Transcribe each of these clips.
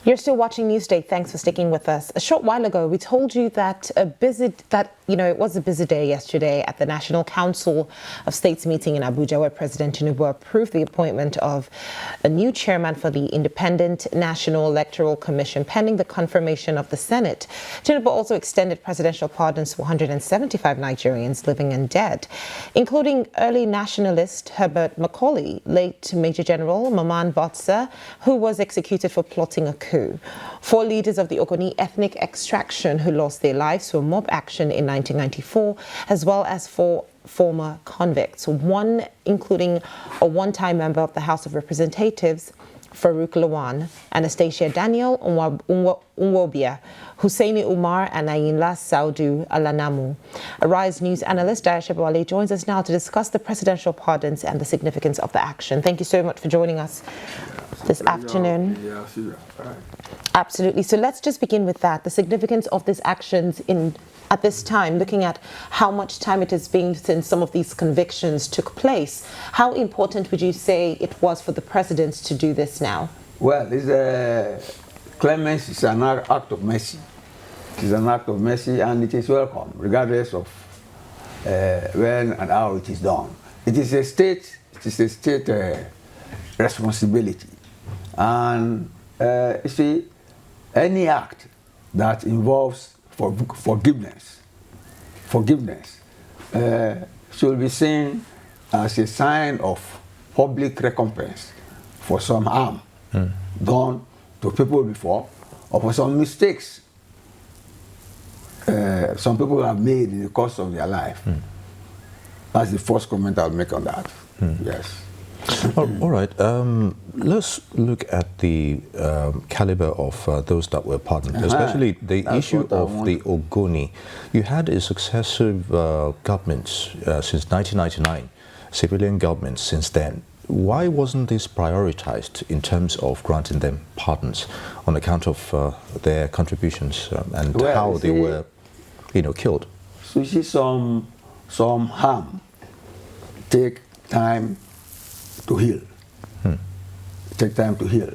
You're still watching Newsday. Thanks for sticking with us. A short while ago, we told you that it was a busy day yesterday at the National Council of States meeting in Abuja, where President Tinubu approved the appointment of a new chairman for the Independent National Electoral Commission, pending the confirmation of the Senate. Tinubu also extended presidential pardons to 175 Nigerians living and dead, including early nationalist Herbert Macaulay, late Major General Maman Botsa, who was executed for plotting a coup. 4 leaders of the Ogoni ethnic extraction who lost their lives to a mob action in 1994, as well as 4 former convicts, one including a one-time member of the House of Representatives, Farouk Lawan, Anastasia Daniel Nwobia, Husseini Umar, and Ayinla Saudu Alanamu. Arise News analyst Dayo Sobowale joins us now to discuss the presidential pardons and the significance of the action. Thank you so much for joining us this afternoon. Absolutely. So let's just begin with that, the significance of these actions at this time, looking at how much time it has been since some of these convictions took place. How important would you say it was for the president to do this now? Well, clemency is an act of mercy. It is an act of mercy, and it is welcome, regardless of when and how it is done. It is a state responsibility. And you see, any act that involves forgiveness should be seen as a sign of public recompense for some harm done to people before, or for some mistakes some people have made in the course of their life. That's the first comment I'll make on that. Yes. All right. Let's look at the caliber of those that were pardoned, especially the issue of the Ogoni. You had a successive governments since 1999, civilian governments since then. Why wasn't this prioritized in terms of granting them pardons on account of their contributions and how they were, killed? So you see, some harm take time to heal. Take time to heal.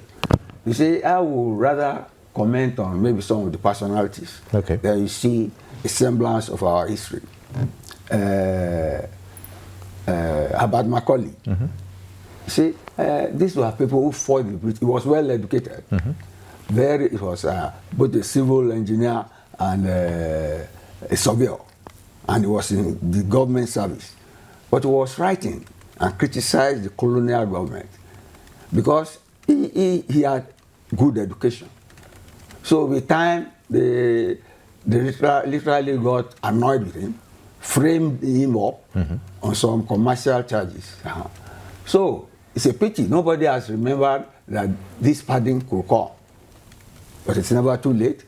You see, I would rather comment on maybe some of the personalities. Okay. There you see a semblance of our history. About Macaulay. See, these were people who fought the British. He was well educated. It was both a civil engineer and a surveyor, and he was in the government service. But he was writing and criticized the colonial government because he had good education. So with time, they literally got annoyed with him, framed him up on some commercial charges. So it's a pity nobody has remembered that this pardon could come, but it's never too late.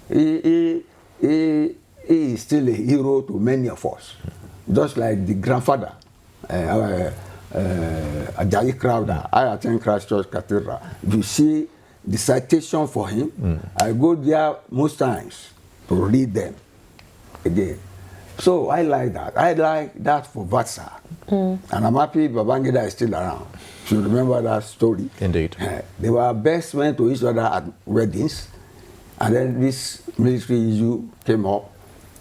He is still a hero to many of us, just like the grandfather, Ajayi Crowder. I attend Christ Church Cathedral. If you see the citation for him, I go there most times to read them again. So I like that. I like that for Vatsa. And I'm happy Babangida is still around. You remember that story? Indeed. They were best men to each other at weddings, and then this military issue came up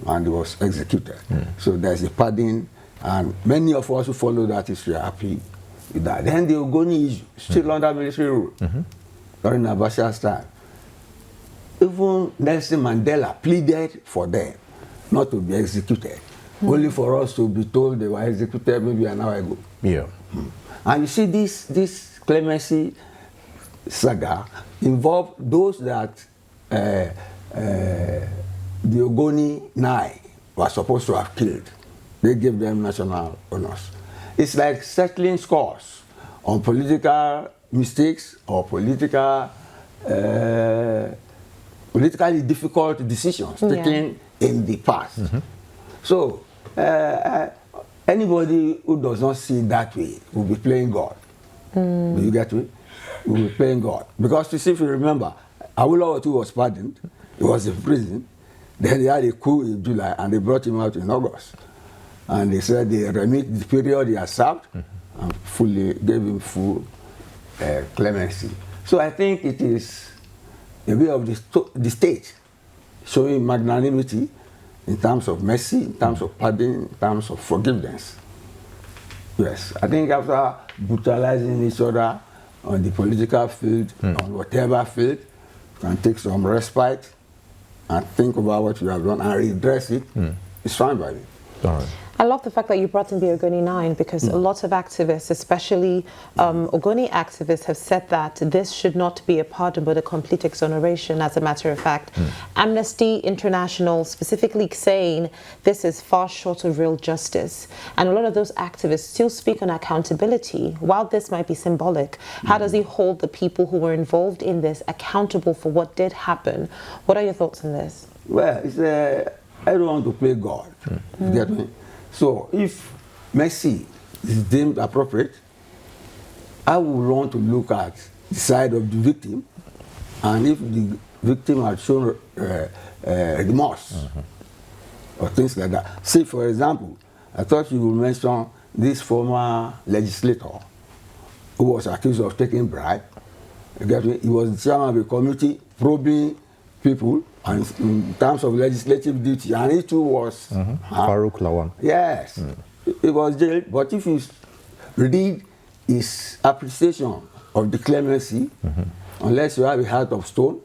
and he was executed. So there's a pardon, and many of us who follow that history are happy with that. Then the Ogoni issue, still under military rule, during Abacha's time. Even Nelson Mandela pleaded for them not to be executed, only for us to be told they were executed maybe an hour ago. Yeah. And you see, this clemency saga involved those that the Ogoni Nai were supposed to have killed. They gave them national honors. It's like settling scores on political mistakes or politically difficult decisions taken in the past. So anybody who does not see it that way will be playing God. Do you get me? Will be playing God. Because you see, if you remember, Awolowo too was pardoned. He was in prison. Then they had a coup in July and they brought him out in August. And they said they remit the period he had served and fully gave him full clemency. So I think it is the way of the state, showing magnanimity in terms of mercy, in terms of pardon, in terms of forgiveness. Yes, I think after brutalizing each other on the political field, on whatever field, you can take some respite and think about what you have done and redress it. It's fine by me. All right. I love the fact that you brought in the Ogoni 9 because a lot of activists, especially Ogoni activists, have said that this should not be a pardon but a complete exoneration. As a matter of fact, Amnesty International specifically saying this is far short of real justice. And a lot of those activists still speak on accountability. While this might be symbolic, how does he hold the people who were involved in this accountable for what did happen? What are your thoughts on this? Well, I don't want to play God. You get me? So if mercy is deemed appropriate, I would want to look at the side of the victim, and if the victim had shown remorse or things like that. Say, for example, I thought you would mention this former legislator who was accused of taking bribe. You get me? He was the chairman of a committee probing people and in terms of legislative duty, and he too was Farouk Lawan. Yes, he was jailed. But if you read his appreciation of the clemency, unless you have a heart of stone,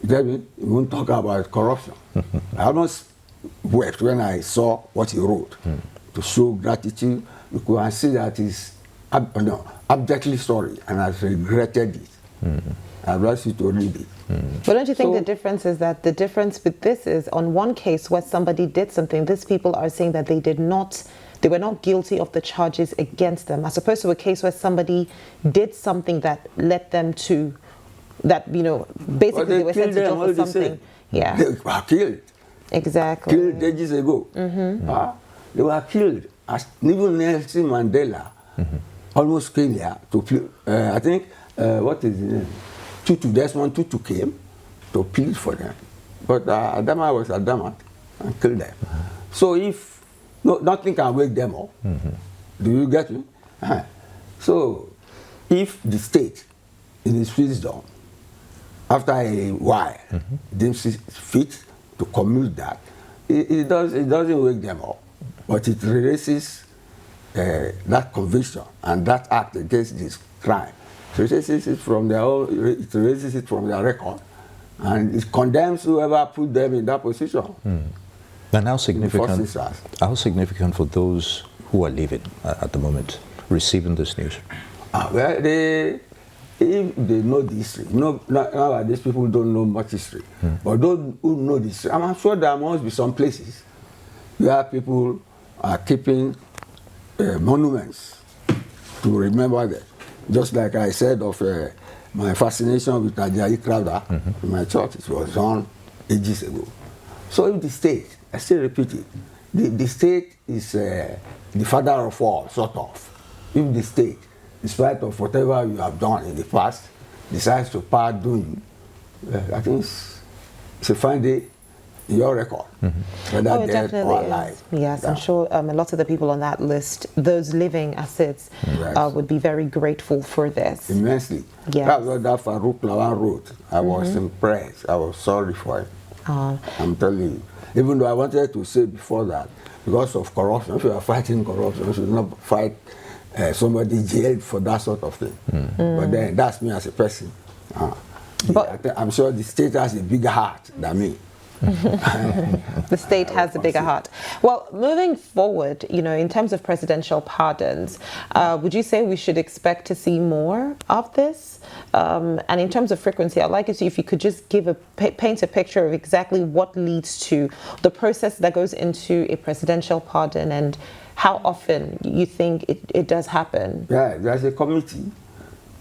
you won't talk about corruption. I almost wept when I saw what he wrote to show gratitude. You could see that he's abjectly sorry and has regretted it. I'd like you to read it. But don't you think the difference is that the difference with this is on one case where somebody did something, these people are saying that they were not guilty of the charges against them, as opposed to a case where somebody did something that led them to, that, basically they were sent to jail for something. Yeah. They were killed. Exactly. Killed ages ago. They were killed. Even Nelson Mandela almost came here to plead. I think, what is his name? Desmond Tutu came to plead for them. But Adama was Adama and killed them. So if nothing can wake them up, do you get me? So if the state, in its wisdom, after a while, deems it fit to commute that, it doesn't wake them up, but it releases that conviction and that act against this crime. So it raises it from their record, and it condemns whoever put them in that position. And how significant for those who are living at the moment, receiving this news? Well, if they know the history, nowadays people don't know much history, but those who know the history, I'm sure there must be some places where people are keeping monuments to remember them. Just like I said of my fascination with Ajayi Crowder in my church, it was done ages ago. So if the state, I still repeat it, the state is the father of all, sort of. If the state, in spite of whatever you have done in the past, decides to pardon you, I think it's a fine day in your record, whether dead or alive. Yes, I'm sure a lot of the people on that list, those living assets, would be very grateful for this. Immensely. Yes. That's what that Farouk Lawan wrote. I was impressed. I was sorry for it. I'm telling you. Even though I wanted to say before that, because of corruption, if you are fighting corruption, you should not fight somebody jailed for that sort of thing. But then that's me as a person. But I'm sure the state has a bigger heart than me. The state has a bigger heart. Well, moving forward, in terms of presidential pardons, would you say we should expect to see more of this? And in terms of frequency, I'd like you to, if you could just paint a picture of exactly what leads to the process that goes into a presidential pardon and how often you think it does happen. Yeah, there's a committee.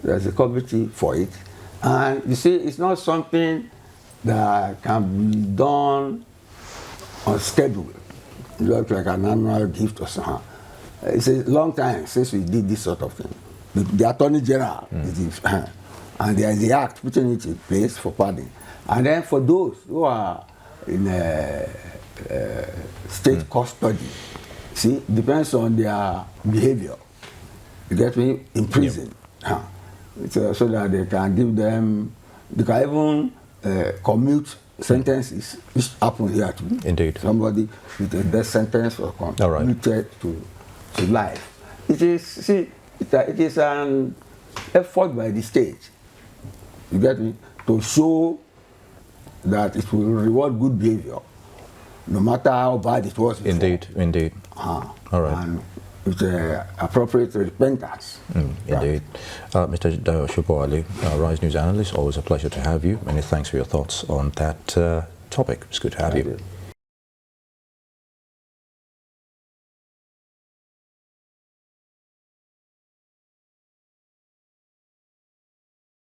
There's a committee for it. And you see, it's not something that can be done on schedule. It looks like an annual gift or something. It's a long time since we did this sort of thing. The Attorney General and there is the act putting it in place for pardon. And then for those who are in state custody, see, depends on their behavior. You get me? In prison. So that they can give them, they can even commute sentences, which happen here too. Indeed. Somebody with a death sentence or commuted to life. It is an effort by the state, you get me, to show that it will reward good behavior, no matter how bad it was before. Indeed. All right. And with appropriate repentance. Indeed. Mr. Dayo Sobowale, Rise News analyst, always a pleasure to have you. Many thanks for your thoughts on that topic. It's good to have you.